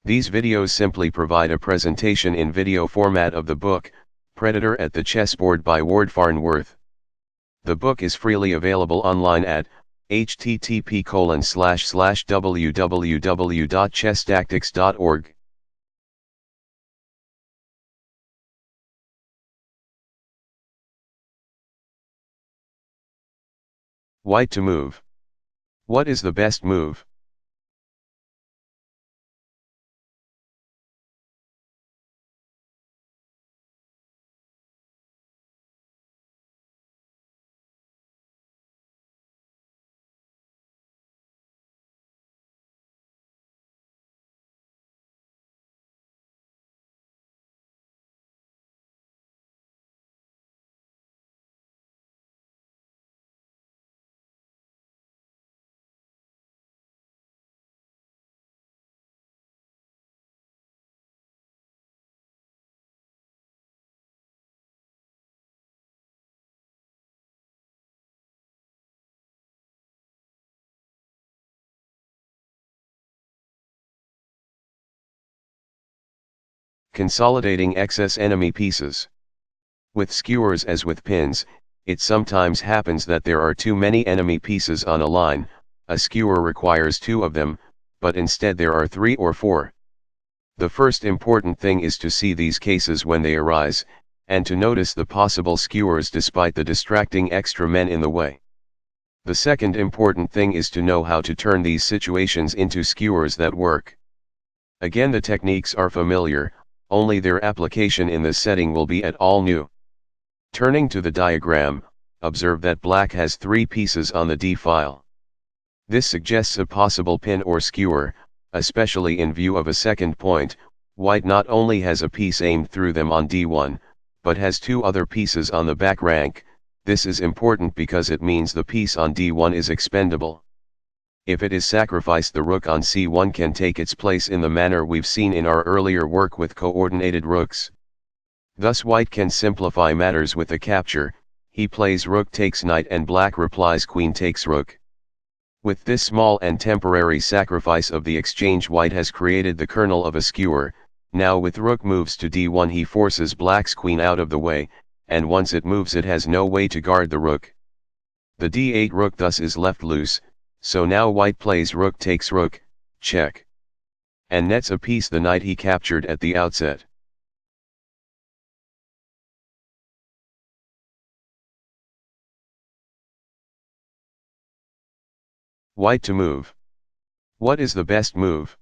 These videos simply provide a presentation in video format of the book, Predator at the Chessboard by Ward Farnworth. The book is freely available online at http://www.chesstactics.org. White to move. What is the best move? Consolidating excess enemy pieces. With skewers as with pins, it sometimes happens that there are too many enemy pieces on a line. A skewer requires 2 of them, but instead there are 3 or 4. The first important thing is to see these cases when they arise, and to notice the possible skewers despite the distracting extra men in the way. The second important thing is to know how to turn these situations into skewers that work. Again, the techniques are familiar, only their application in this setting will be at all new. Turning to the diagram, observe that black has 3 pieces on the D file. This suggests a possible pin or skewer, especially in view of a second point. White not only has a piece aimed through them on D1, but has 2 other pieces on the back rank. This is important because it means the piece on D1 is expendable. If it is sacrificed, the rook on C1 can take its place in the manner we've seen in our earlier work with coordinated rooks. Thus white can simplify matters with a capture. He plays rook takes knight and black replies queen takes rook. With this small and temporary sacrifice of the exchange, white has created the kernel of a skewer. Now with rook moves to D1, he forces black's queen out of the way, and once it moves it has no way to guard the rook. The D8 rook thus is left loose, so now white plays rook takes rook, check. And nets a piece, the knight he captured at the outset. White to move. What is the best move?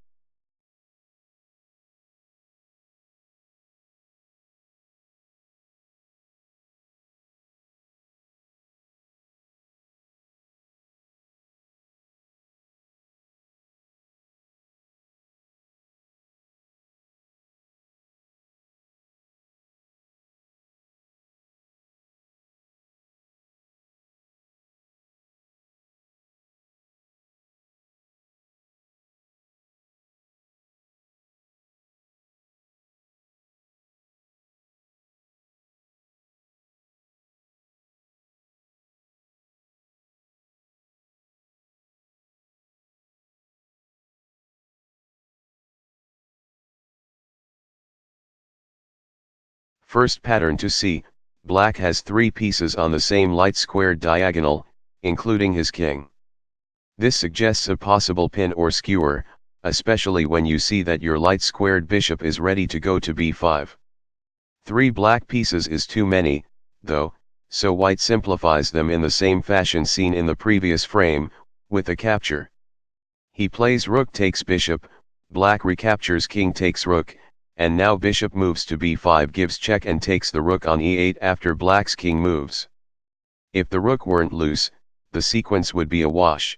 First pattern to see, black has 3 pieces on the same light squared diagonal, including his king. This suggests a possible pin or skewer, especially when you see that your light squared bishop is ready to go to b5. 3 black pieces is too many, though, so white simplifies them in the same fashion seen in the previous frame, with a capture. He plays rook takes bishop, black recaptures king takes rook, and now bishop moves to b5 gives check and takes the rook on e8 after black's king moves. If the rook weren't loose, the sequence would be a wash.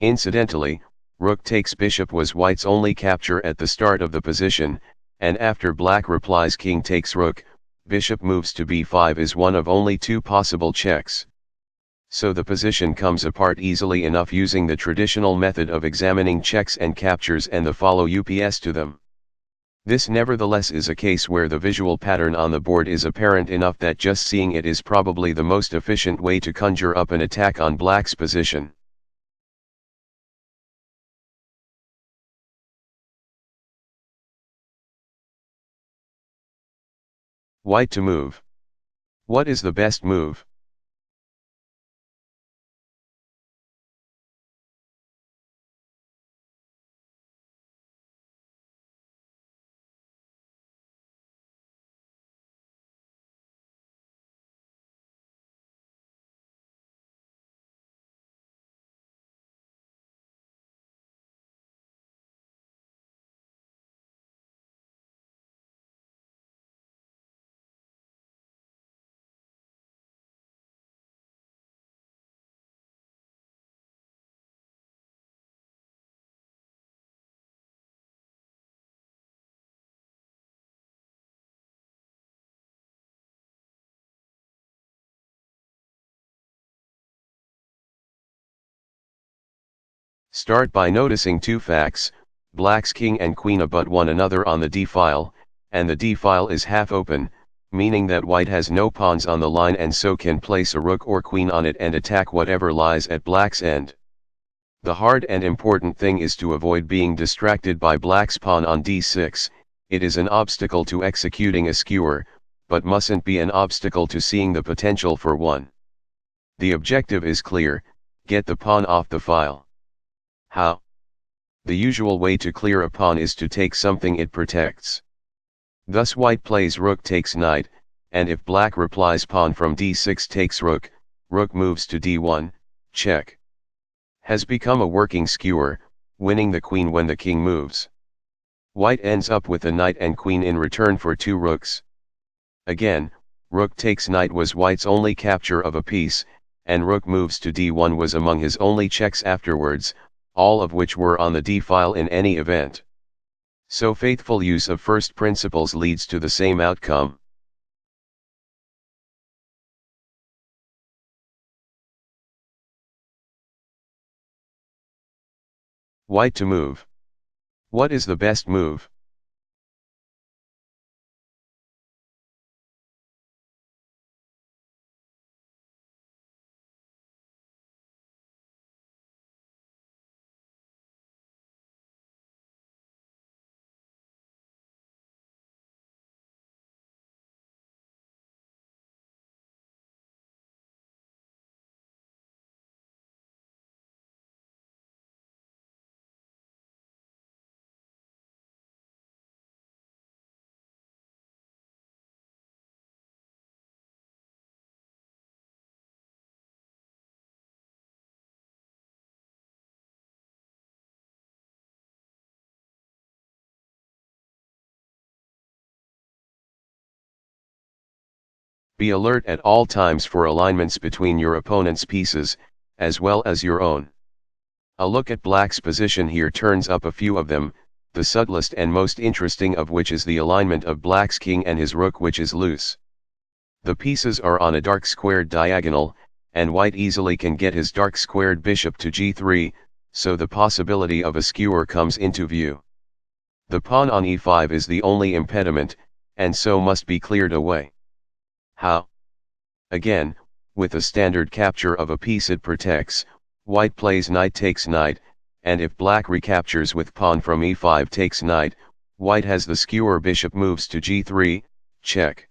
Incidentally, rook takes bishop was white's only capture at the start of the position, and after black replies king takes rook, bishop moves to b5 is one of only 2 possible checks. So the position comes apart easily enough using the traditional method of examining checks and captures and the follow UPS to them. This nevertheless is a case where the visual pattern on the board is apparent enough that just seeing it is probably the most efficient way to conjure up an attack on black's position. White to move. What is the best move? Start by noticing two facts: black's king and queen abut one another on the d-file, and the d-file is half open, meaning that white has no pawns on the line and so can place a rook or queen on it and attack whatever lies at black's end. The hard and important thing is to avoid being distracted by black's pawn on d6. It is an obstacle to executing a skewer, but mustn't be an obstacle to seeing the potential for one. The objective is clear: get the pawn off the file. How? The usual way to clear a pawn is to take something it protects. Thus white plays rook takes knight, and if black replies pawn from d6 takes rook, rook moves to d1, check. Has become a working skewer, winning the queen when the king moves. White ends up with a knight and queen in return for two rooks. Again, rook takes knight was white's only capture of a piece, and rook moves to d1 was among his only checks afterwards, all of which were on the d-file in any event. So faithful use of first principles leads to the same outcome. White to move. What is the best move? Be alert at all times for alignments between your opponent's pieces, as well as your own. A look at black's position here turns up a few of them, the subtlest and most interesting of which is the alignment of black's king and his rook, which is loose. The pieces are on a dark squared diagonal, and white easily can get his dark squared bishop to g3, so the possibility of a skewer comes into view. The pawn on e5 is the only impediment, and so must be cleared away. How? Again, with a standard capture of a piece it protects, white plays knight takes knight, and if black recaptures with pawn from e5 takes knight, white has the skewer bishop moves to g3, check.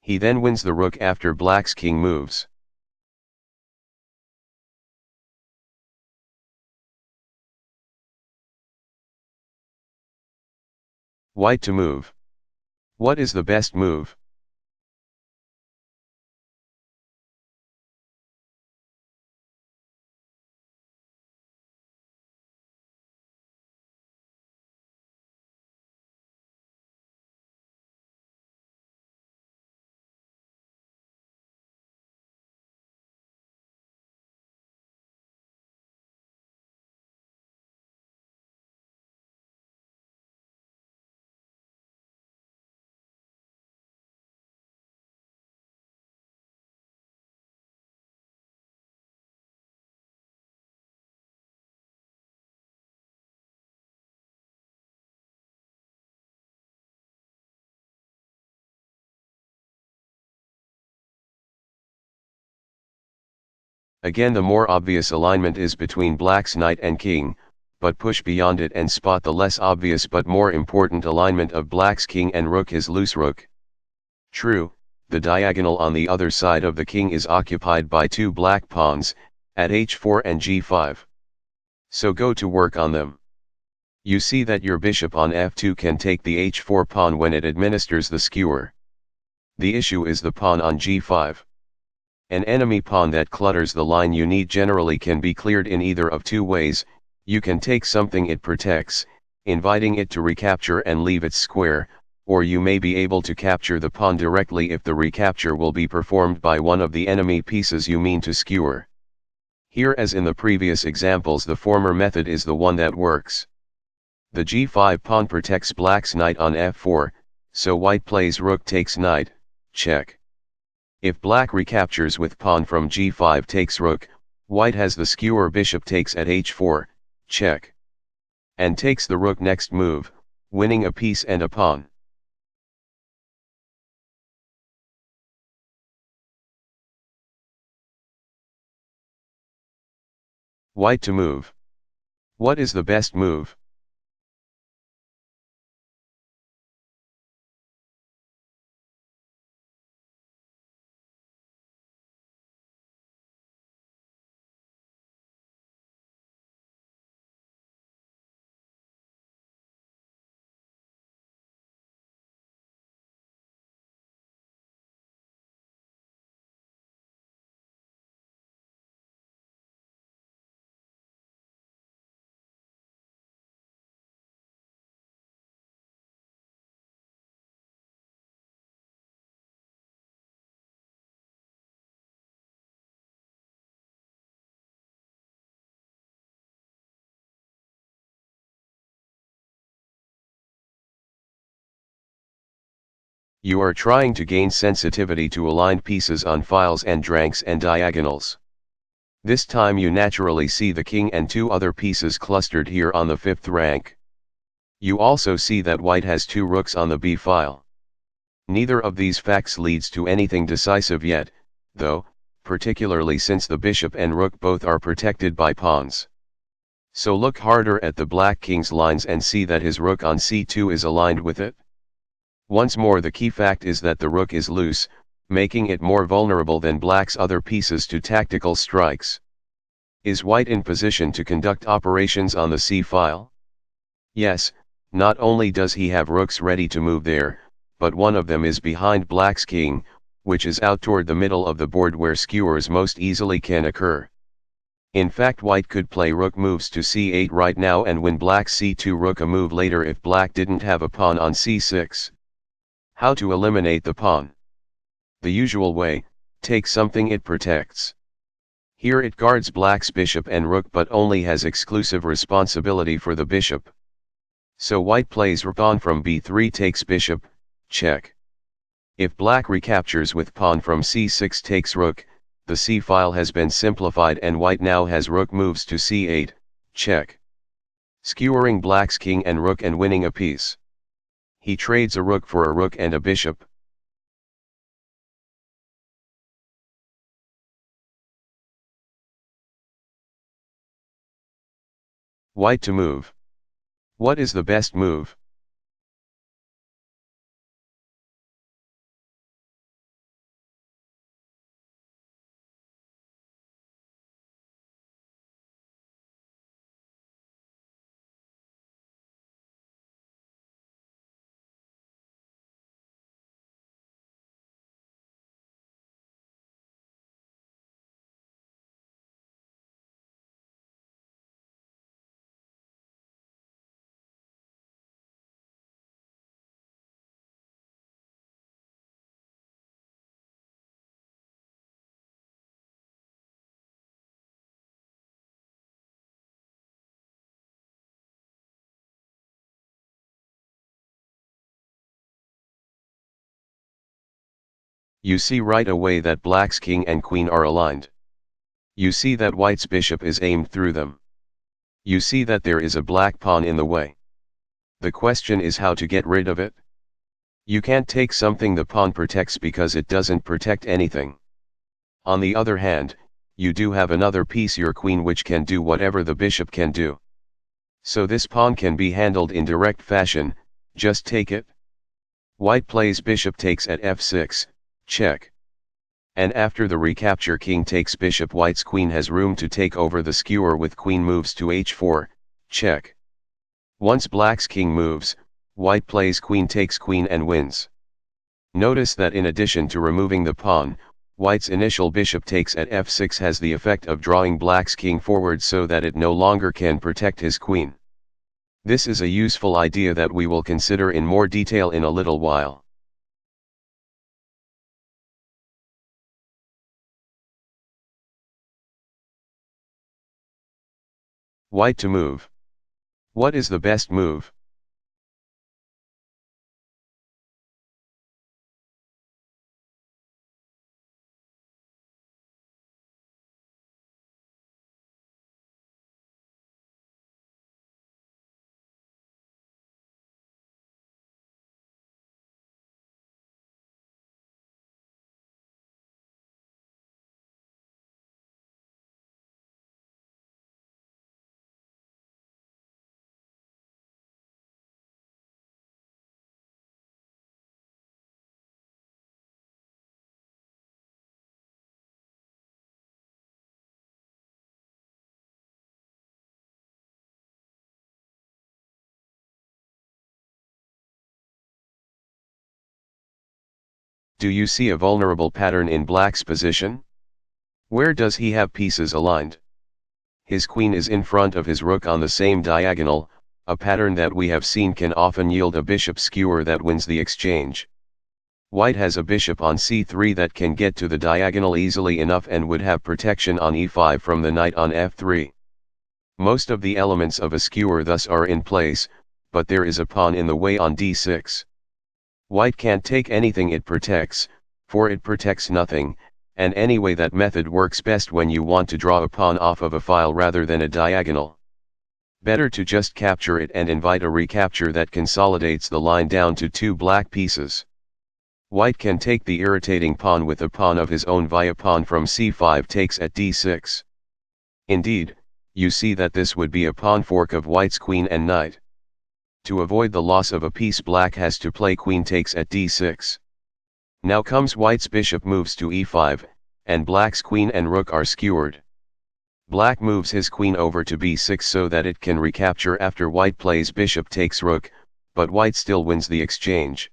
He then wins the rook after black's king moves. White to move. What is the best move? Again, the more obvious alignment is between black's knight and king, but push beyond it and spot the less obvious but more important alignment of black's king and rook, his loose rook. True, the diagonal on the other side of the king is occupied by two black pawns, at h4 and g5. So go to work on them. You see that your bishop on f2 can take the h4 pawn when it administers the skewer. The issue is the pawn on g5. An enemy pawn that clutters the line you need generally can be cleared in either of two ways. You can take something it protects, inviting it to recapture and leave its square, or you may be able to capture the pawn directly if the recapture will be performed by one of the enemy pieces you mean to skewer. Here, as in the previous examples, the former method is the one that works. The g5 pawn protects black's knight on f4, so white plays rook takes knight, check. If black recaptures with pawn from g5 takes rook, white has the skewer bishop takes at h4, check. And takes the rook next move, winning a piece and a pawn. White to move. What is the best move? You are trying to gain sensitivity to aligned pieces on files and ranks and diagonals. This time you naturally see the king and two other pieces clustered here on the fifth rank. You also see that white has two rooks on the b file. Neither of these facts leads to anything decisive yet, though, particularly since the bishop and rook both are protected by pawns. So look harder at the black king's lines and see that his rook on c2 is aligned with it. Once more, the key fact is that the rook is loose, making it more vulnerable than black's other pieces to tactical strikes. Is white in position to conduct operations on the c file? Yes, not only does he have rooks ready to move there, but one of them is behind black's king, which is out toward the middle of the board where skewers most easily can occur. In fact, white could play rook moves to c8 right now and win black's c2 rook a move later if black didn't have a pawn on c6. How to eliminate the pawn? The usual way, take something it protects. Here it guards black's bishop and rook but only has exclusive responsibility for the bishop. So white plays rook pawn from b3 takes bishop, check. If black recaptures with pawn from c6 takes rook, the c file has been simplified and white now has rook moves to c8, check. Skewering black's king and rook and winning a piece. He trades a rook for a rook and a bishop. White to move. What is the best move? You see right away that black's king and queen are aligned. You see that white's bishop is aimed through them. You see that there is a black pawn in the way. The question is how to get rid of it. You can't take something the pawn protects because it doesn't protect anything. On the other hand, you do have another piece, your queen, which can do whatever the bishop can do. So this pawn can be handled in direct fashion, just take it. White plays bishop takes at f6, check. And after the recapture king takes bishop, white's queen has room to take over the skewer with queen moves to h4, check. Once black's king moves, white plays queen takes queen and wins. Notice that in addition to removing the pawn, white's initial bishop takes at f6 has the effect of drawing black's king forward so that it no longer can protect his queen. This is a useful idea that we will consider in more detail in a little while. White to move. What is the best move? Do you see a vulnerable pattern in black's position? Where does he have pieces aligned? His queen is in front of his rook on the same diagonal, a pattern that we have seen can often yield a bishop skewer that wins the exchange. White has a bishop on c3 that can get to the diagonal easily enough and would have protection on e5 from the knight on f3. Most of the elements of a skewer thus are in place, but there is a pawn in the way on d6. White can't take anything it protects, for it protects nothing, and anyway that method works best when you want to draw a pawn off of a file rather than a diagonal. Better to just capture it and invite a recapture that consolidates the line down to 2 black pieces. White can take the irritating pawn with a pawn of his own via pawn from c5 takes at d6. Indeed, you see that this would be a pawn fork of white's queen and knight. To avoid the loss of a piece, black has to play queen takes at d6. Now comes white's bishop moves to e5, and black's queen and rook are skewered. Black moves his queen over to b6 so that it can recapture after white plays bishop takes rook, but white still wins the exchange.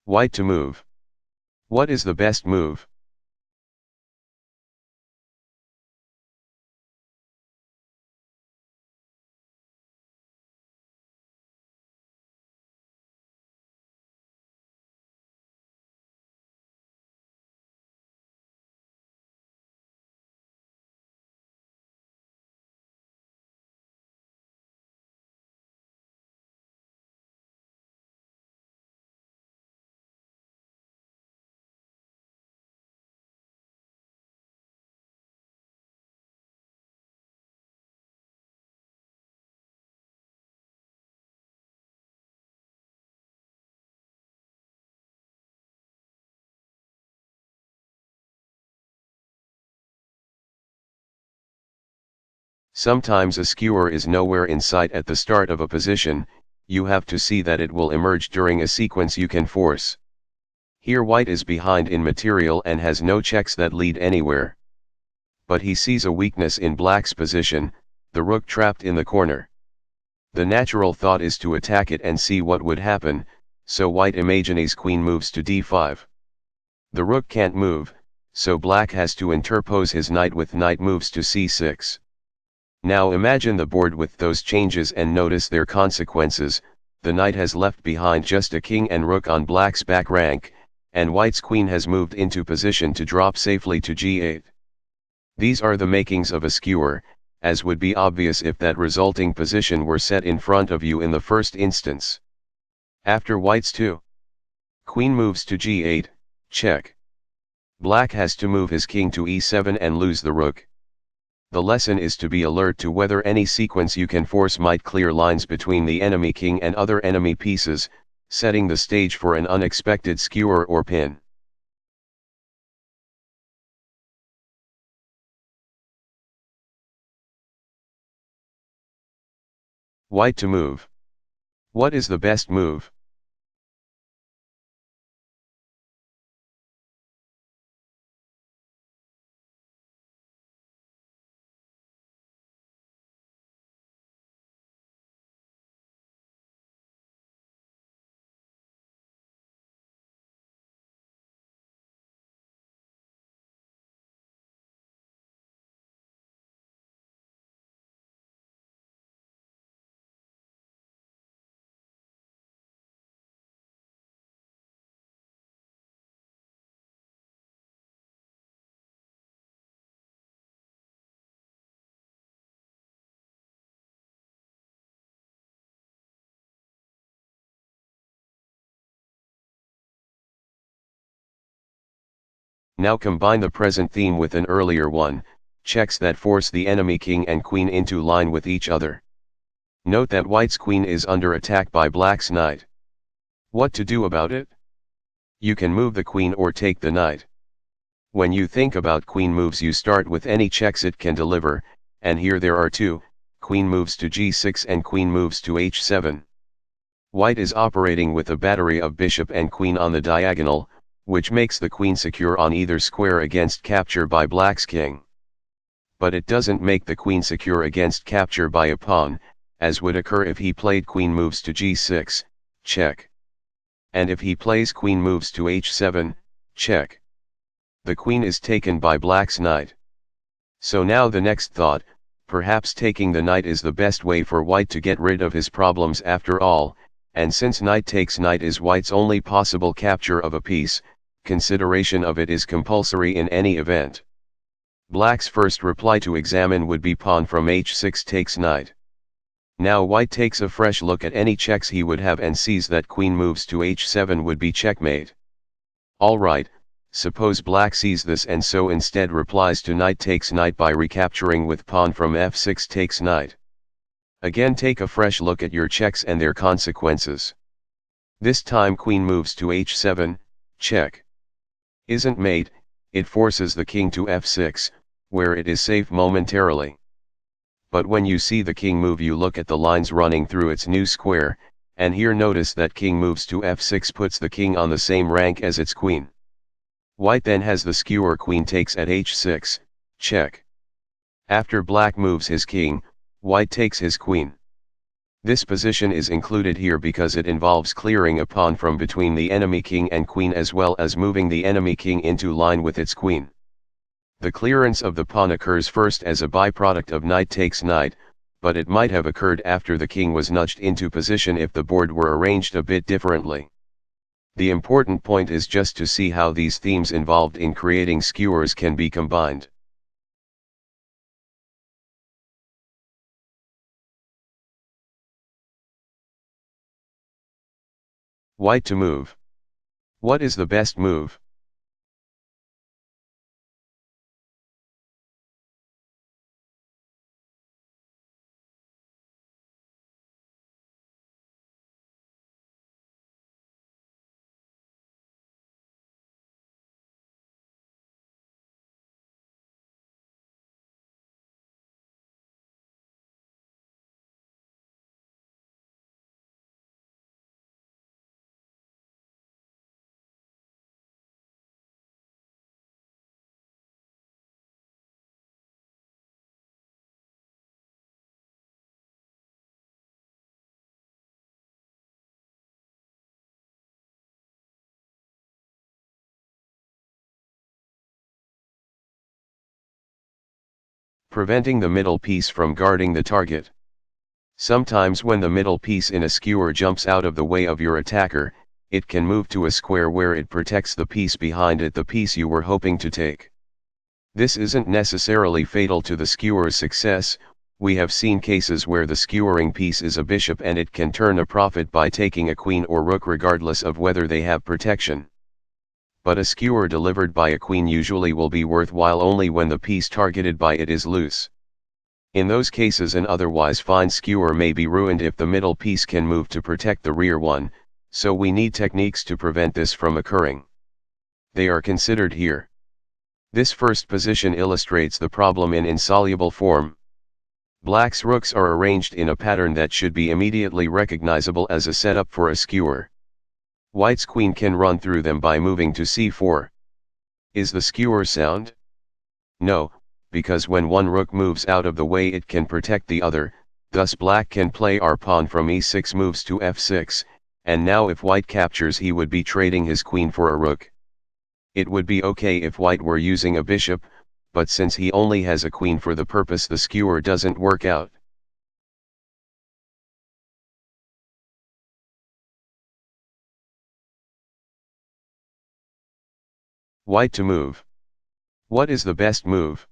White to move. What is the best move? Sometimes a skewer is nowhere in sight at the start of a position, you have to see that it will emerge during a sequence you can force. Here white is behind in material and has no checks that lead anywhere. But he sees a weakness in black's position, the rook trapped in the corner. The natural thought is to attack it and see what would happen, so white imagines queen moves to d5. The rook can't move, so black has to interpose his knight with knight moves to c6. Now imagine the board with those changes and notice their consequences. The knight has left behind just a king and rook on black's back rank, and white's queen has moved into position to drop safely to g8. These are the makings of a skewer, as would be obvious if that resulting position were set in front of you in the first instance. After white's 2 queen moves to g8, check. Black has to move his king to e7 and lose the rook. The lesson is to be alert to whether any sequence you can force might clear lines between the enemy king and other enemy pieces, setting the stage for an unexpected skewer or pin. White to move. What is the best move? Now combine the present theme with an earlier one, checks that force the enemy king and queen into line with each other. Note that white's queen is under attack by black's knight. What to do about it? You can move the queen or take the knight. When you think about queen moves, you start with any checks it can deliver, and here there are two: queen moves to g6 and queen moves to h7. White is operating with a battery of bishop and queen on the diagonal, which makes the queen secure on either square against capture by black's king. But it doesn't make the queen secure against capture by a pawn, as would occur if he played queen moves to g6, check. And if he plays queen moves to h7, check. The queen is taken by black's knight. So now the next thought, perhaps taking the knight is the best way for white to get rid of his problems after all, and since knight takes knight is white's only possible capture of a piece, consideration of it is compulsory in any event. Black's first reply to examine would be pawn from h6 takes knight. Now white takes a fresh look at any checks he would have and sees that queen moves to h7 would be checkmate. Alright, suppose black sees this and so instead replies to knight takes knight by recapturing with pawn from f6 takes knight. Again take a fresh look at your checks and their consequences. This time queen moves to h7, check. Isn't mate, it forces the king to f6, where it is safe momentarily. But when you see the king move you look at the lines running through its new square, and here notice that king moves to f6 puts the king on the same rank as its queen. White then has the skewer queen takes at h6, check. After black moves his king, white takes his queen. This position is included here because it involves clearing a pawn from between the enemy king and queen as well as moving the enemy king into line with its queen. The clearance of the pawn occurs first as a byproduct of knight takes knight, but it might have occurred after the king was nudged into position if the board were arranged a bit differently. The important point is just to see how these themes involved in creating skewers can be combined. White to move. What is the best move? Preventing the middle piece from guarding the target. Sometimes when the middle piece in a skewer jumps out of the way of your attacker, it can move to a square where it protects the piece behind it, the piece you were hoping to take. This isn't necessarily fatal to the skewer's success. We have seen cases where the skewering piece is a bishop and it can turn a profit by taking a queen or rook regardless of whether they have protection. But a skewer delivered by a queen usually will be worthwhile only when the piece targeted by it is loose. In those cases an otherwise fine skewer may be ruined if the middle piece can move to protect the rear one, so we need techniques to prevent this from occurring. They are considered here. This first position illustrates the problem in insoluble form. Black's rooks are arranged in a pattern that should be immediately recognizable as a setup for a skewer. White's queen can run through them by moving to c4. Is the skewer sound? No, because when one rook moves out of the way it can protect the other, thus black can play our pawn from e6 moves to f6, and now if white captures he would be trading his queen for a rook. It would be okay if white were using a bishop, but since he only has a queen for the purpose the skewer doesn't work out. White to move. What is the best move?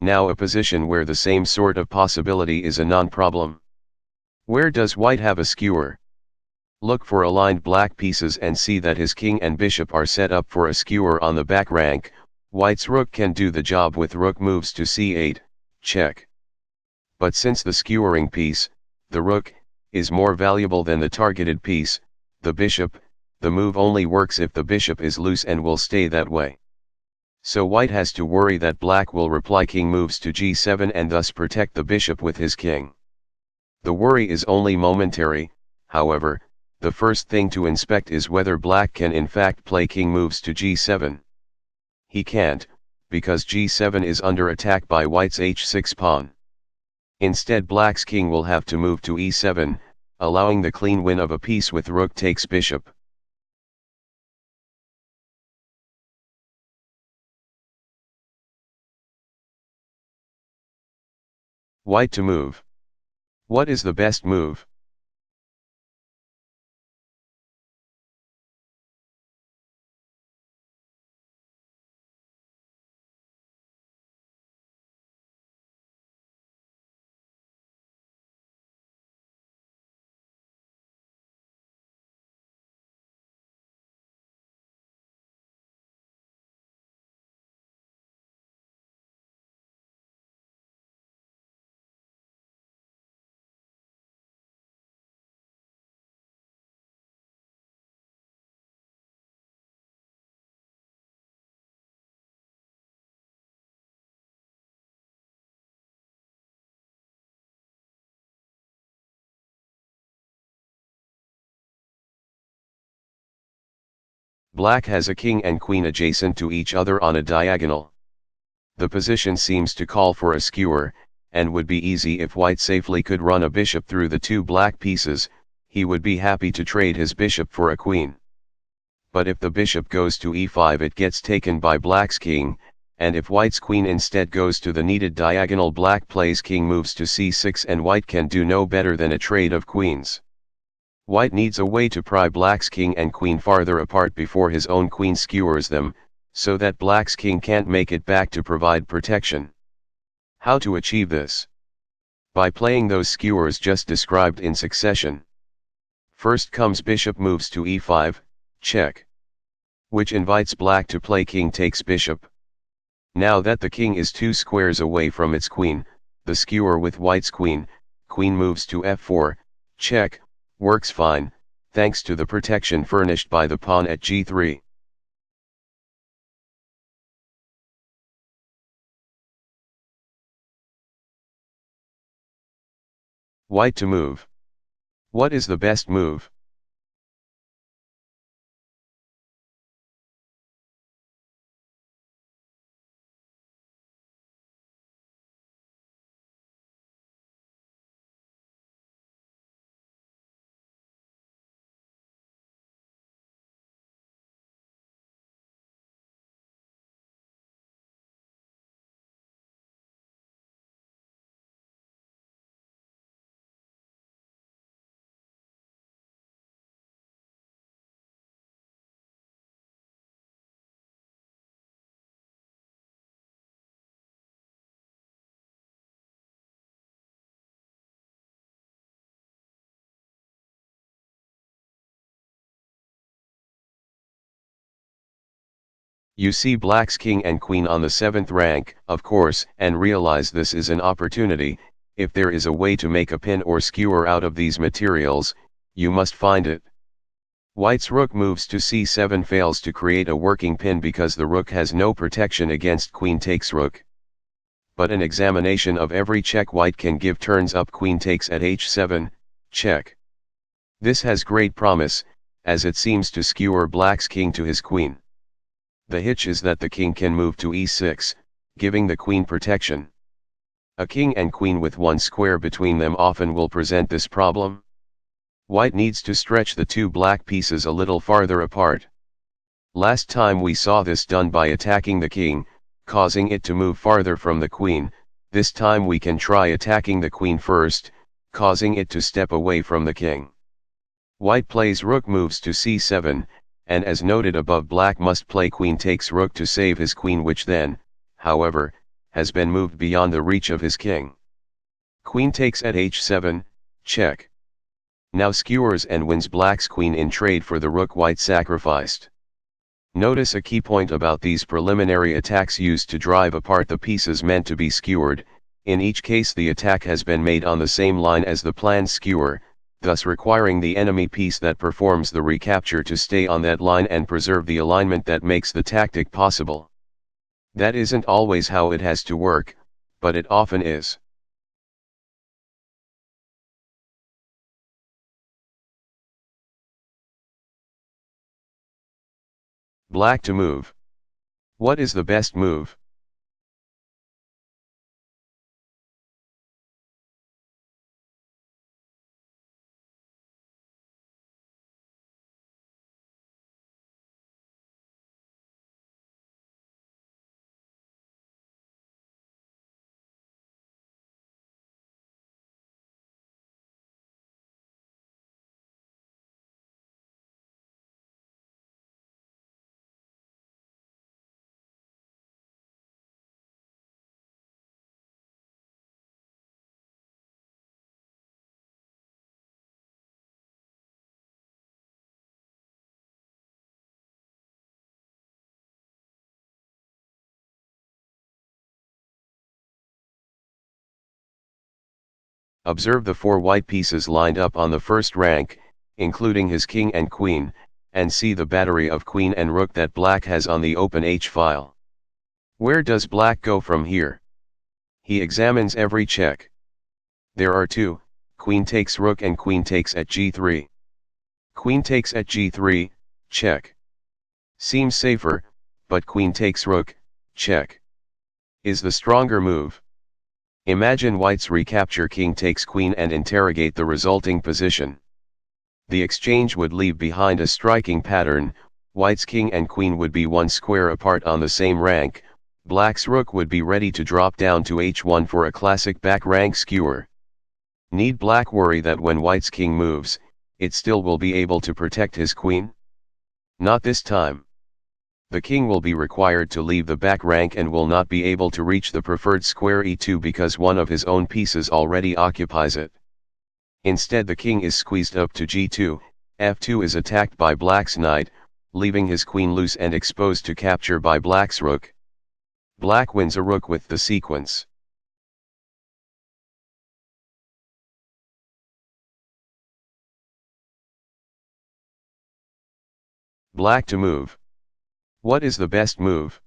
Now a position where the same sort of possibility is a non-problem. Where does white have a skewer? Look for aligned black pieces and see that his king and bishop are set up for a skewer on the back rank. White's rook can do the job with rook moves to c8, check. But since the skewering piece, the rook, is more valuable than the targeted piece, the bishop, the move only works if the bishop is loose and will stay that way. So white has to worry that black will reply king moves to g7 and thus protect the bishop with his king. The worry is only momentary, however, the first thing to inspect is whether black can in fact play king moves to g7. He can't, because g7 is under attack by white's h6 pawn. Instead black's king will have to move to e7, allowing the clean win of a piece with rook takes bishop. White to move. What is the best move? Black has a king and queen adjacent to each other on a diagonal. The position seems to call for a skewer, and would be easy if white safely could run a bishop through the two black pieces. He would be happy to trade his bishop for a queen. But if the bishop goes to e5 it gets taken by black's king, and if white's queen instead goes to the needed diagonal black plays king moves to c6 and white can do no better than a trade of queens. White needs a way to pry black's king and queen farther apart before his own queen skewers them, so that black's king can't make it back to provide protection. How to achieve this? By playing those skewers just described in succession. First comes bishop moves to e5, check. Which invites black to play king takes bishop. Now that the king is 2 squares away from its queen, the skewer with white's queen, queen moves to f4, check, works fine, thanks to the protection furnished by the pawn at g3. White to move. What is the best move? You see black's king and queen on the 7th rank, of course, and realize this is an opportunity. If there is a way to make a pin or skewer out of these materials, you must find it. White's rook moves to c7 fails to create a working pin because the rook has no protection against queen takes rook. But an examination of every check white can give turns up queen takes at h7, check. This has great promise, as it seems to skewer black's king to his queen. The hitch is that the king can move to e6, giving the queen protection. A king and queen with one square between them often will present this problem. White needs to stretch the two black pieces a little farther apart. Last time we saw this done by attacking the king, causing it to move farther from the queen. This time we can try attacking the queen first, causing it to step away from the king. White plays rook moves to c7, and as noted above black must play queen takes rook to save his queen, which then, however, has been moved beyond the reach of his king. Queen takes at h7, check. Now skewers and wins black's queen in trade for the rook white sacrificed. Notice a key point about these preliminary attacks used to drive apart the pieces meant to be skewered. In each case the attack has been made on the same line as the planned skewer, thus requiring the enemy piece that performs the recapture to stay on that line and preserve the alignment that makes the tactic possible. That isn't always how it has to work, but it often is. Black to move. What is the best move? Observe the four white pieces lined up on the first rank, including his king and queen, and see the battery of queen and rook that black has on the open h-file. Where does black go from here? He examines every check. There are two, queen takes rook and queen takes at g3. Queen takes at g3, check. Seems safer, but queen takes rook, check. Is the stronger move. Imagine white's recapture king takes queen and interrogate the resulting position. The exchange would leave behind a striking pattern. White's king and queen would be one square apart on the same rank. Black's rook would be ready to drop down to h1 for a classic back rank skewer. Need black worry that when white's king moves, it still will be able to protect his queen? Not this time. The king will be required to leave the back rank and will not be able to reach the preferred square e2 because one of his own pieces already occupies it. Instead the king is squeezed up to g2, f2 is attacked by black's knight, leaving his queen loose and exposed to capture by black's rook. Black wins a rook with the sequence. Black to move. What is the best move?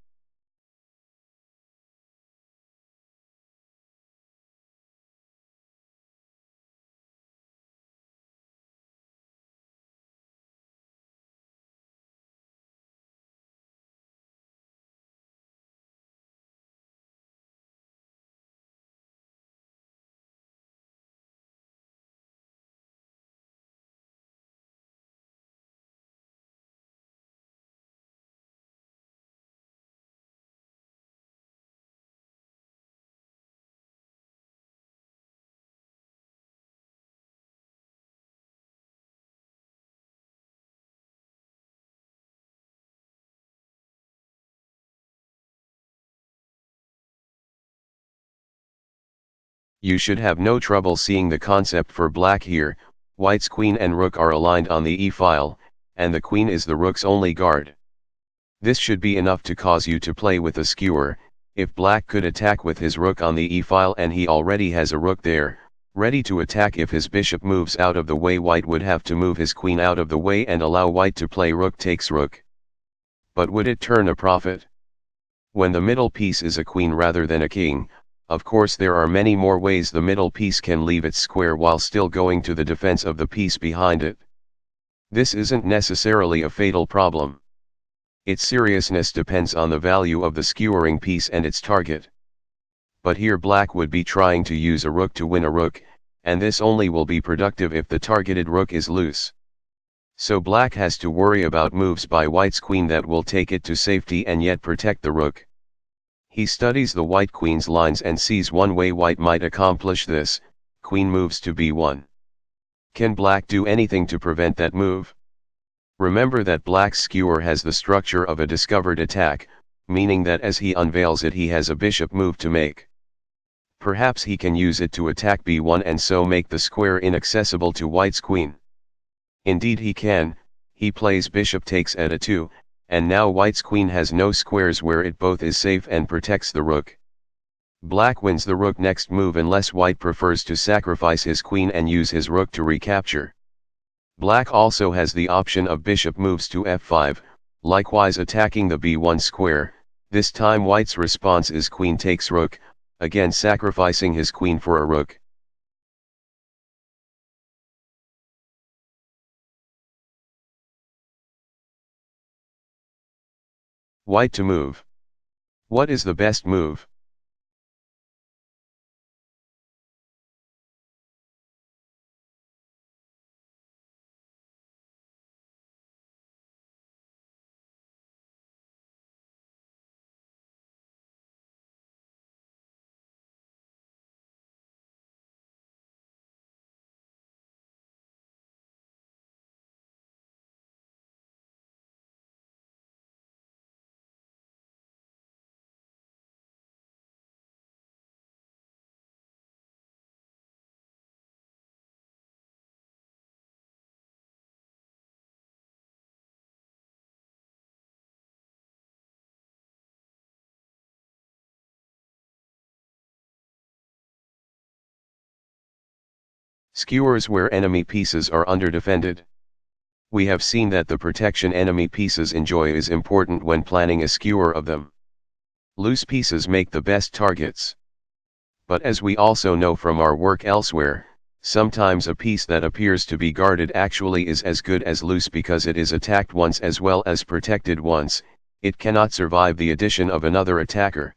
You should have no trouble seeing the concept for black here. White's queen and rook are aligned on the e-file, and the queen is the rook's only guard. This should be enough to cause you to play with a skewer. If black could attack with his rook on the e-file and he already has a rook there, ready to attack. If his bishop moves out of the way, white would have to move his queen out of the way and allow white to play rook takes rook. But would it turn a profit? When the middle piece is a queen rather than a king, of course there are many more ways the middle piece can leave its square while still going to the defense of the piece behind it. This isn't necessarily a fatal problem. Its seriousness depends on the value of the skewering piece and its target. But here black would be trying to use a rook to win a rook, and this only will be productive if the targeted rook is loose. So black has to worry about moves by white's queen that will take it to safety and yet protect the rook. He studies the white queen's lines and sees one way white might accomplish this: queen moves to b1. Can black do anything to prevent that move? Remember that black's skewer has the structure of a discovered attack, meaning that as he unveils it he has a bishop move to make. Perhaps he can use it to attack b1 and so make the square inaccessible to white's queen. Indeed he can. He plays bishop takes at a2, and now white's queen has no squares where it both is safe and protects the rook. Black wins the rook next move unless white prefers to sacrifice his queen and use his rook to recapture. Black also has the option of bishop moves to f5, likewise attacking the b1 square. This time white's response is queen takes rook, again sacrificing his queen for a rook. White to move. What is the best move? Skewers where enemy pieces are underdefended. We have seen that the protection enemy pieces enjoy is important when planning a skewer of them. Loose pieces make the best targets. But as we also know from our work elsewhere, sometimes a piece that appears to be guarded actually is as good as loose because it is attacked once as well as protected once. It cannot survive the addition of another attacker.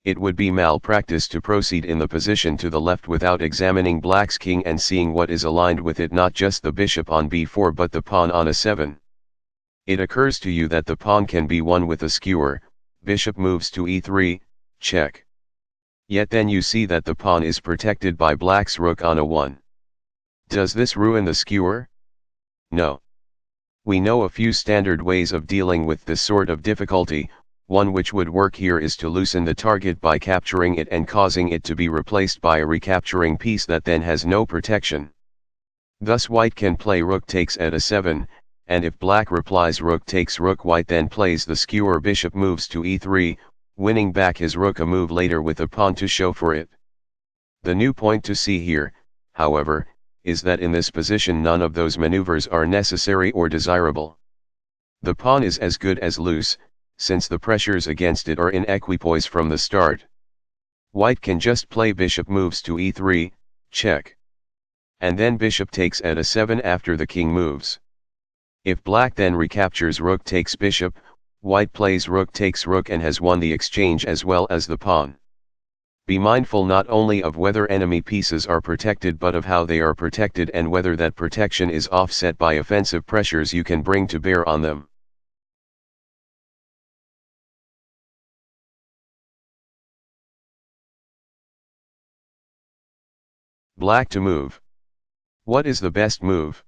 It would be malpractice to proceed in the position to the left without examining black's king and seeing what is aligned with it, not just the bishop on b4 but the pawn on a7. It occurs to you that the pawn can be won with a skewer. Bishop moves to e3, check. Yet then you see that the pawn is protected by black's rook on a1. Does this ruin the skewer? No. We know a few standard ways of dealing with this sort of difficulty. One which would work here is to loosen the target by capturing it and causing it to be replaced by a recapturing piece that then has no protection. Thus white can play rook takes at a7, and if black replies rook takes rook, white then plays the skewer bishop moves to e3, winning back his rook a move later with a pawn to show for it. The new point to see here, however, is that in this position none of those maneuvers are necessary or desirable. The pawn is as good as loose, since the pressures against it are in equipoise from the start. White can just play bishop moves to e3, check. And then bishop takes at a7 after the king moves. If black then recaptures rook takes bishop, white plays rook takes rook and has won the exchange as well as the pawn. Be mindful not only of whether enemy pieces are protected but of how they are protected and whether that protection is offset by offensive pressures you can bring to bear on them. Black to move. What is the best move?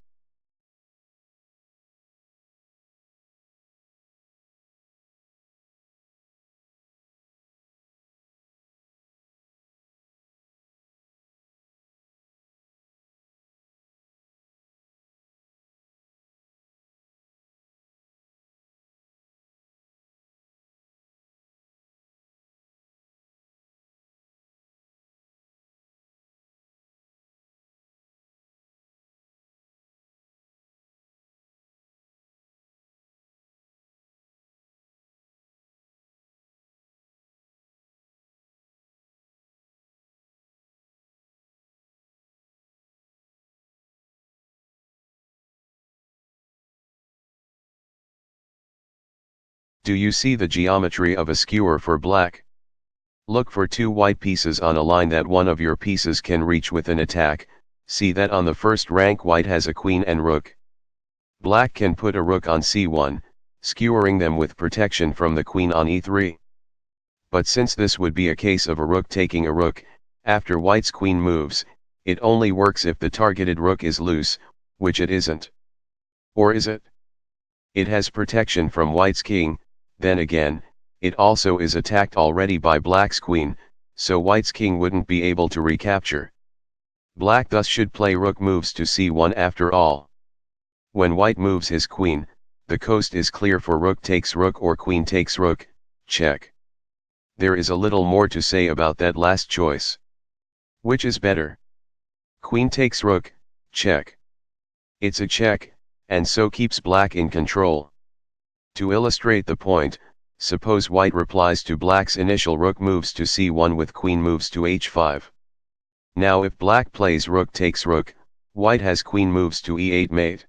Do you see the geometry of a skewer for black? Look for two white pieces on a line that one of your pieces can reach with an attack. See that on the first rank white has a queen and rook. Black can put a rook on c1, skewering them with protection from the queen on e3. But since this would be a case of a rook taking a rook, after white's queen moves, it only works if the targeted rook is loose, which it isn't. Or is it? It has protection from white's king, then again, it also is attacked already by black's queen, so white's king wouldn't be able to recapture. Black thus should play rook moves to c1 after all. When white moves his queen, the coast is clear for rook takes rook or queen takes rook, check. There is a little more to say about that last choice. Which is better? Queen takes rook, check. It's a check, and so keeps black in control. To illustrate the point, suppose white replies to black's initial rook moves to c1 with queen moves to h5. Now if black plays rook takes rook, white has queen moves to e8 mate.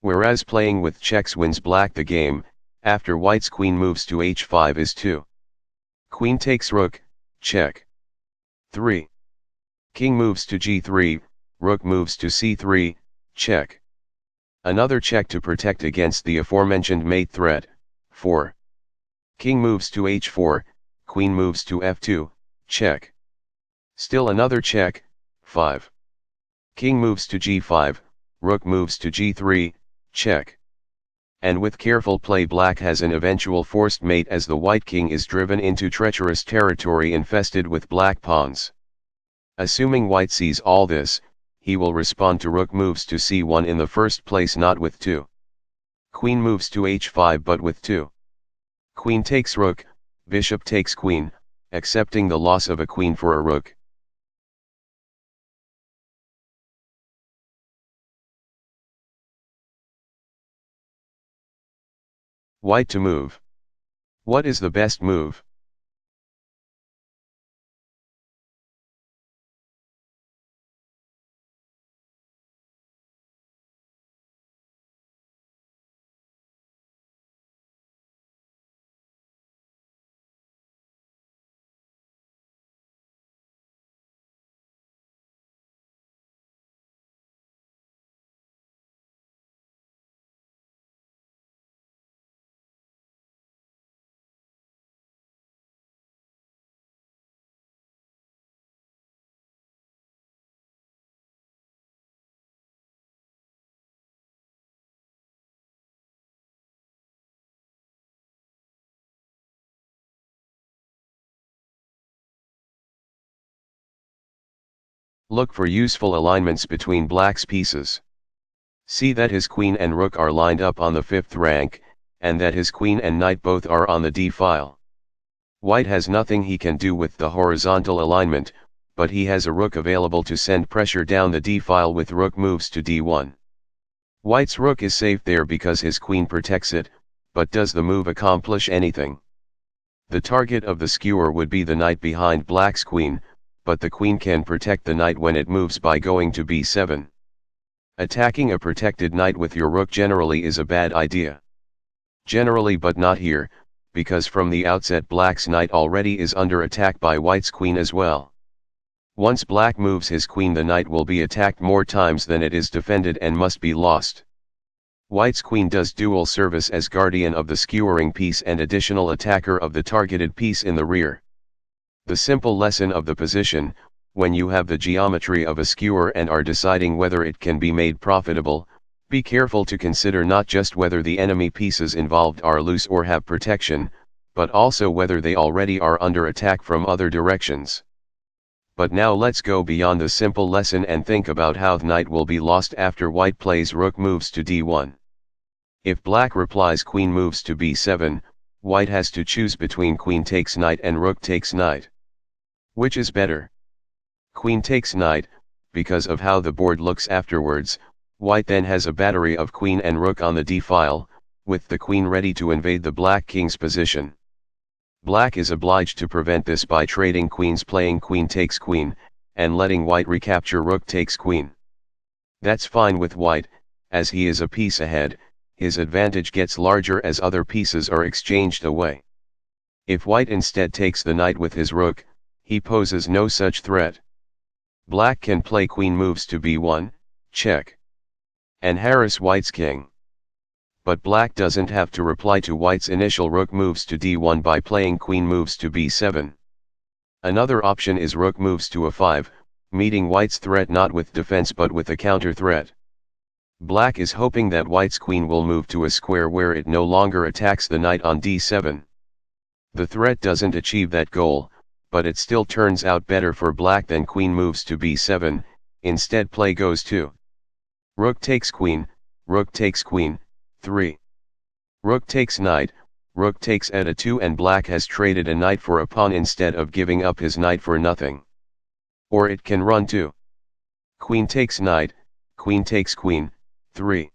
Whereas playing with checks wins black the game, after white's queen moves to h5 is 2. Queen takes rook, check. 3. King moves to g3, rook moves to c3, check. Another check to protect against the aforementioned mate threat, 4. King moves to h4, queen moves to f2, check. Still another check, 5. King moves to g5, rook moves to g3, check. And with careful play black has an eventual forced mate as the white king is driven into treacherous territory infested with black pawns. Assuming white sees all this, he will respond to rook moves to c1 in the first place, not with 2. Queen moves to h5 but with 2. Queen takes rook, bishop takes queen, accepting the loss of a queen for a rook. White to move. What is the best move? Look for useful alignments between black's pieces. See that his queen and rook are lined up on the 5th rank, and that his queen and knight both are on the d-file. White has nothing he can do with the horizontal alignment, but he has a rook available to send pressure down the d-file with rook moves to d1. White's rook is safe there because his queen protects it, but does the move accomplish anything? The target of the skewer would be the knight behind black's queen, but the queen can protect the knight when it moves by going to b7. Attacking a protected knight with your rook generally is a bad idea. Generally, but not here, because from the outset black's knight already is under attack by white's queen as well. Once black moves his queen, the knight will be attacked more times than it is defended and must be lost. White's queen does dual service as guardian of the skewering piece and additional attacker of the targeted piece in the rear. The simple lesson of the position, when you have the geometry of a skewer and are deciding whether it can be made profitable, be careful to consider not just whether the enemy pieces involved are loose or have protection, but also whether they already are under attack from other directions. But now let's go beyond the simple lesson and think about how the knight will be lost after white plays rook moves to d1. If black replies queen moves to b7, white has to choose between queen takes knight and rook takes knight. Which is better? Queen takes knight, because of how the board looks afterwards. White then has a battery of queen and rook on the d-file, with the queen ready to invade the black king's position. Black is obliged to prevent this by trading queens, playing queen takes queen, and letting white recapture rook takes queen. That's fine with white, as he is a piece ahead, his advantage gets larger as other pieces are exchanged away. If white instead takes the knight with his rook, he poses no such threat. Black can play queen moves to b1, check, and harass white's king. But black doesn't have to reply to white's initial rook moves to d1 by playing queen moves to b7. Another option is rook moves to a5, meeting white's threat not with defense but with a counter threat. Black is hoping that white's queen will move to a square where it no longer attacks the knight on d7. The threat doesn't achieve that goal, but it still turns out better for black than queen moves to b7, instead play goes to rook takes queen, 3. Rook takes knight, rook takes e2, and black has traded a knight for a pawn instead of giving up his knight for nothing. Or it can run to queen takes knight, queen takes queen, 3.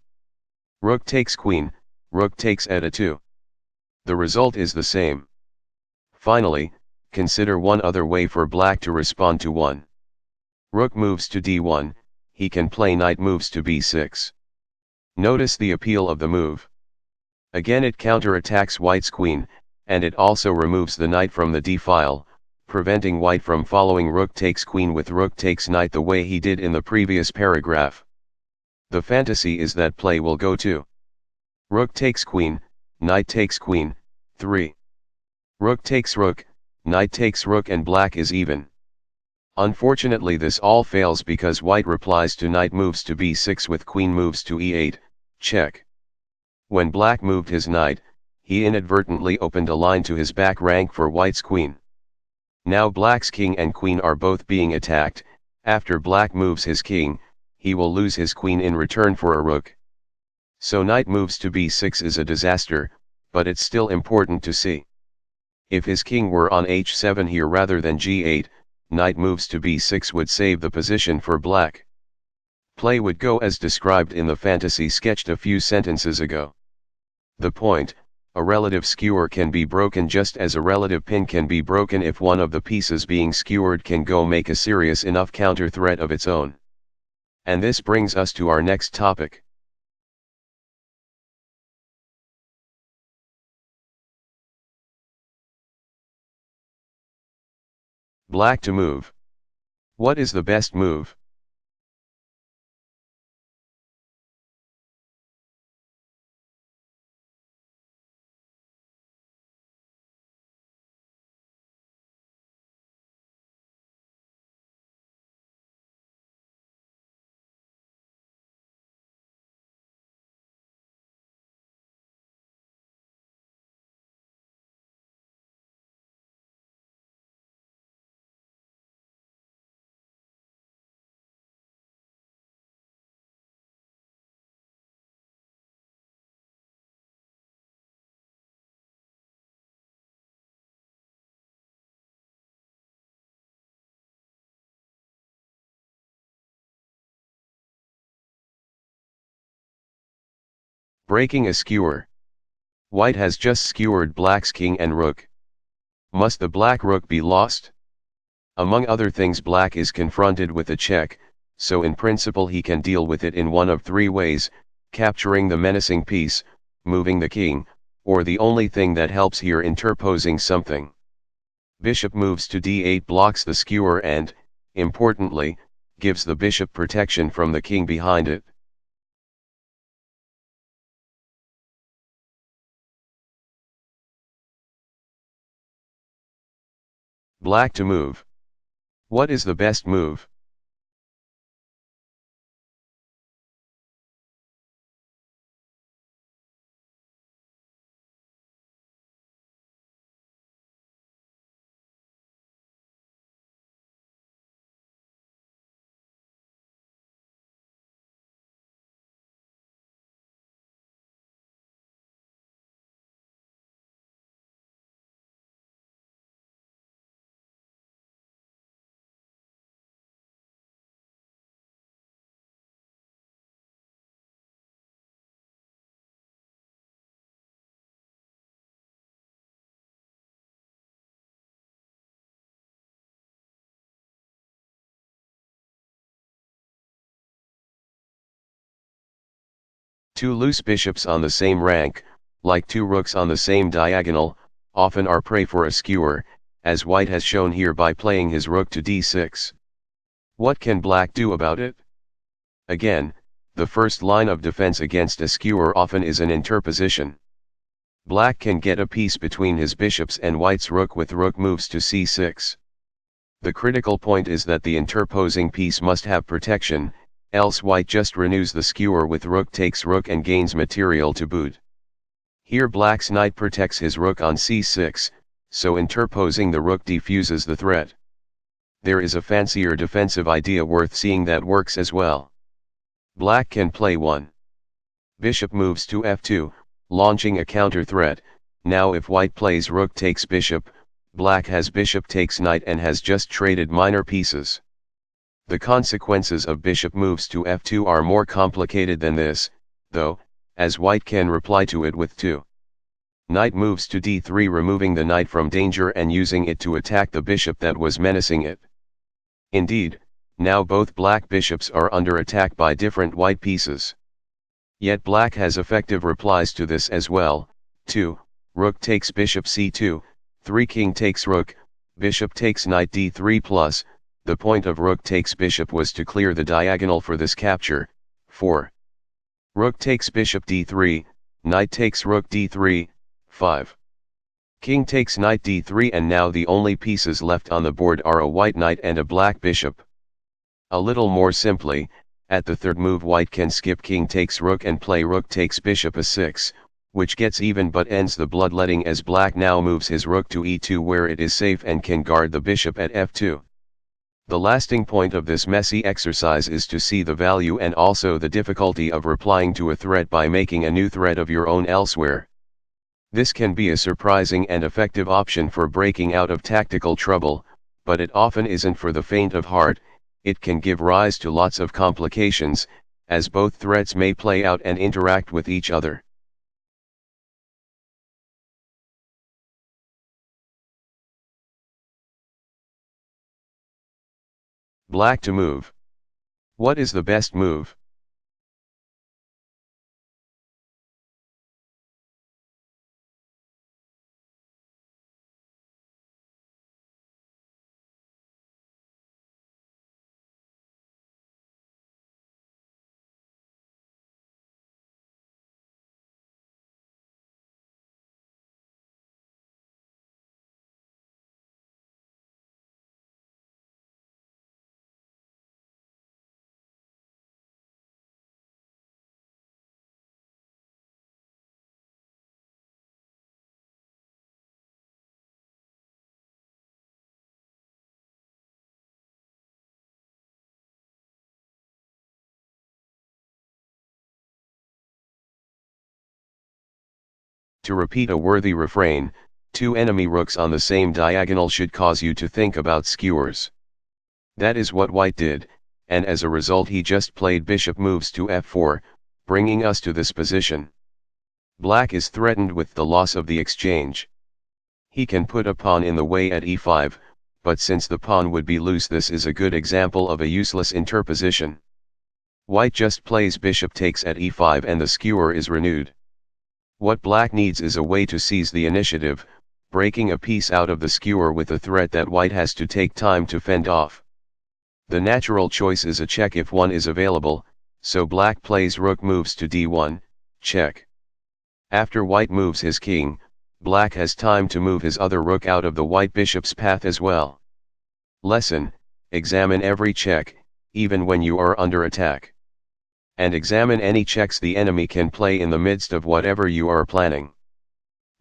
Rook takes queen, rook takes e2. The result is the same. Finally, consider one other way for black to respond to one. Rook moves to d1, he can play knight moves to b6. Notice the appeal of the move. Again it counterattacks white's queen, and it also removes the knight from the d-file, preventing white from following rook takes queen with rook takes knight the way he did in the previous paragraph. The fantasy is that play will go to rook takes queen, knight takes queen, 3. Rook takes rook, knight takes rook, and black is even. Unfortunately this all fails because white replies to knight moves to b6 with queen moves to e8, check. When black moved his knight, he inadvertently opened a line to his back rank for white's queen. Now black's king and queen are both being attacked. After black moves his king, he will lose his queen in return for a rook. So knight moves to b6 is a disaster, but it's still important to see. If his king were on h7 here rather than g8, knight moves to b6 would save the position for black. Play would go as described in the fantasy sketched a few sentences ago. The point, a relative skewer can be broken just as a relative pin can be broken if one of the pieces being skewered can go make a serious enough counter threat of its own. And this brings us to our next topic. Black to move. What is the best move? Breaking a skewer. White has just skewered black's king and rook. Must the black rook be lost? Among other things, black is confronted with a check, so in principle he can deal with it in one of three ways: capturing the menacing piece, moving the king, or the only thing that helps here, interposing something. Bishop moves to d8 blocks the skewer and, importantly, gives the bishop protection from the king behind it. Black to move. What is the best move? Two loose bishops on the same rank, like two rooks on the same diagonal, often are prey for a skewer, as white has shown here by playing his rook to d6. What can black do about it? Again, the first line of defense against a skewer often is an interposition. Black can get a piece between his bishops and white's rook with rook moves to c6. The critical point is that the interposing piece must have protection, else white just renews the skewer with rook takes rook and gains material to boot. Here black's knight protects his rook on c6, so interposing the rook defuses the threat. There is a fancier defensive idea worth seeing that works as well. Black can play 1. Bishop moves to f2, launching a counter threat. Now if white plays rook takes bishop, black has bishop takes knight and has just traded minor pieces. The consequences of bishop moves to f2 are more complicated than this, though, as white can reply to it with 2. Knight moves to d3, removing the knight from danger and using it to attack the bishop that was menacing it. Indeed, now both black bishops are under attack by different white pieces. Yet black has effective replies to this as well. 2. Rook takes bishop c2, 3. King takes rook, bishop takes knight d3 plus, the point of rook takes bishop was to clear the diagonal for this capture. 4. Rook takes bishop d3, knight takes rook d3, 5. King takes knight d3, and now the only pieces left on the board are a white knight and a black bishop. A little more simply, at the third move white can skip king takes rook and play rook takes bishop a6, which gets even but ends the bloodletting as black now moves his rook to e2 where it is safe and can guard the bishop at f2. The lasting point of this messy exercise is to see the value and also the difficulty of replying to a threat by making a new threat of your own elsewhere. This can be a surprising and effective option for breaking out of tactical trouble, but it often isn't for the faint of heart. It can give rise to lots of complications, as both threats may play out and interact with each other. Black to move. What is the best move? To repeat a worthy refrain, 2 enemy rooks on the same diagonal should cause you to think about skewers. That is what white did, and as a result he just played bishop moves to f4, bringing us to this position. Black is threatened with the loss of the exchange. He can put a pawn in the way at e5, but since the pawn would be loose, this is a good example of a useless interposition. White just plays bishop takes at e5 and the skewer is renewed. What black needs is a way to seize the initiative, breaking a piece out of the skewer with a threat that white has to take time to fend off. The natural choice is a check if one is available, so black plays rook moves to d1, check. After white moves his king, black has time to move his other rook out of the white bishop's path as well. Lesson: examine every check, even when you are under attack. And examine any checks the enemy can play in the midst of whatever you are planning.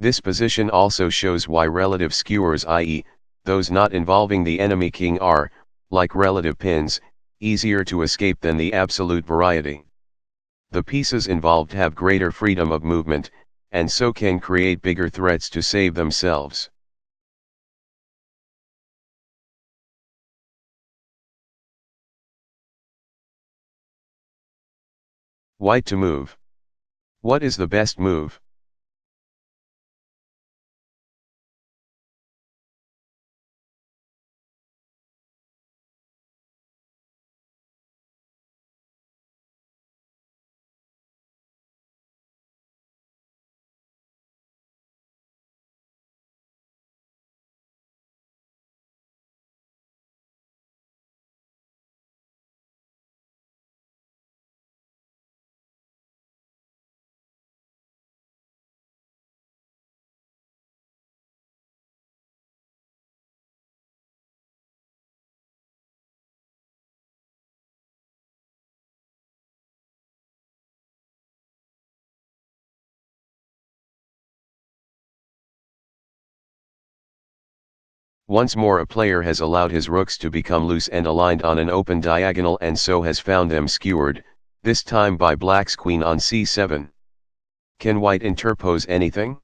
This position also shows why relative skewers, i.e., those not involving the enemy king, are, like relative pins, easier to escape than the absolute variety. The pieces involved have greater freedom of movement, and so can create bigger threats to save themselves. White to move. What is the best move? Once more a player has allowed his rooks to become loose and aligned on an open diagonal and so has found them skewered, this time by black's queen on c7. Can white interpose anything?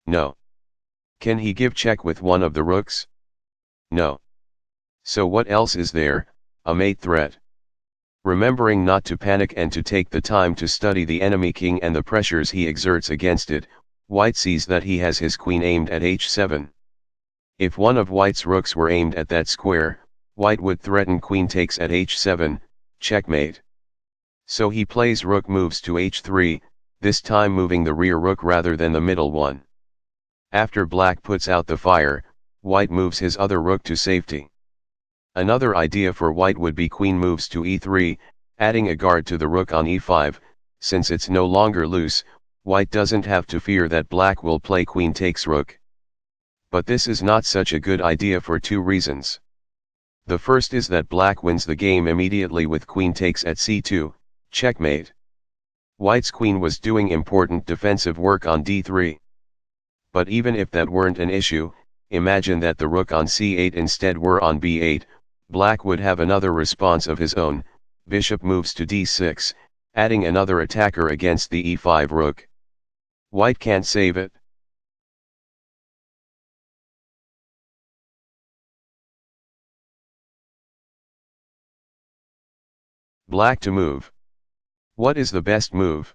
No. Can he give check with one of the rooks? No. So what else is there? A mate threat. Remembering not to panic and to take the time to study the enemy king and the pressures he exerts against it, white sees that he has his queen aimed at h7. If one of white's rooks were aimed at that square, white would threaten queen takes at h7, checkmate. So he plays rook moves to h3, this time moving the rear rook rather than the middle one. After black puts out the fire, white moves his other rook to safety. Another idea for white would be queen moves to e3, adding a guard to the rook on e5, since it's no longer loose, white doesn't have to fear that black will play queen takes rook. But this is not such a good idea for two reasons. The first is that black wins the game immediately with queen takes at c2, checkmate. White's queen was doing important defensive work on d3. But even if that weren't an issue, imagine that the rook on c8 instead were on b8, black would have another response of his own, bishop moves to d6, adding another attacker against the e5 rook. White can't save it. Black to move. What is the best move?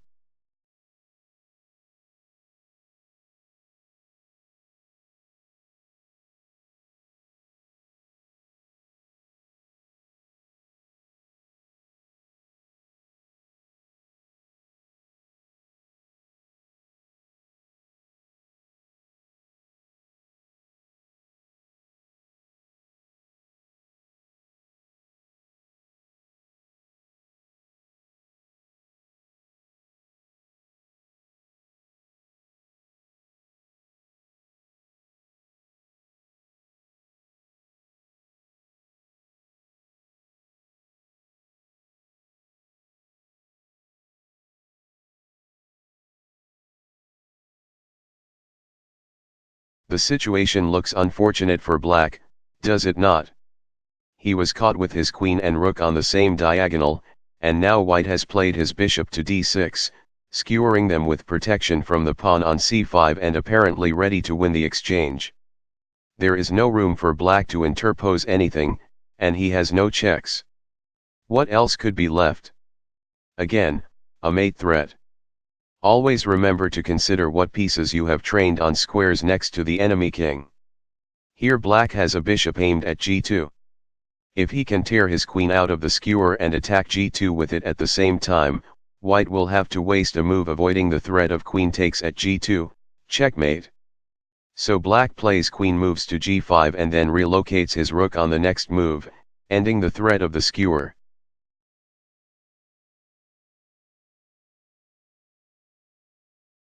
The situation looks unfortunate for black, does it not? He was caught with his queen and rook on the same diagonal, and now white has played his bishop to d6, skewering them with protection from the pawn on c5 and apparently ready to win the exchange. There is no room for black to interpose anything, and he has no checks. What else could be left? Again, a mate threat. Always remember to consider what pieces you have trained on squares next to the enemy king. Here black has a bishop aimed at g2. If he can tear his queen out of the skewer and attack g2 with it at the same time, white will have to waste a move avoiding the threat of queen takes at g2, checkmate. So black plays queen moves to g5 and then relocates his rook on the next move, ending the threat of the skewer.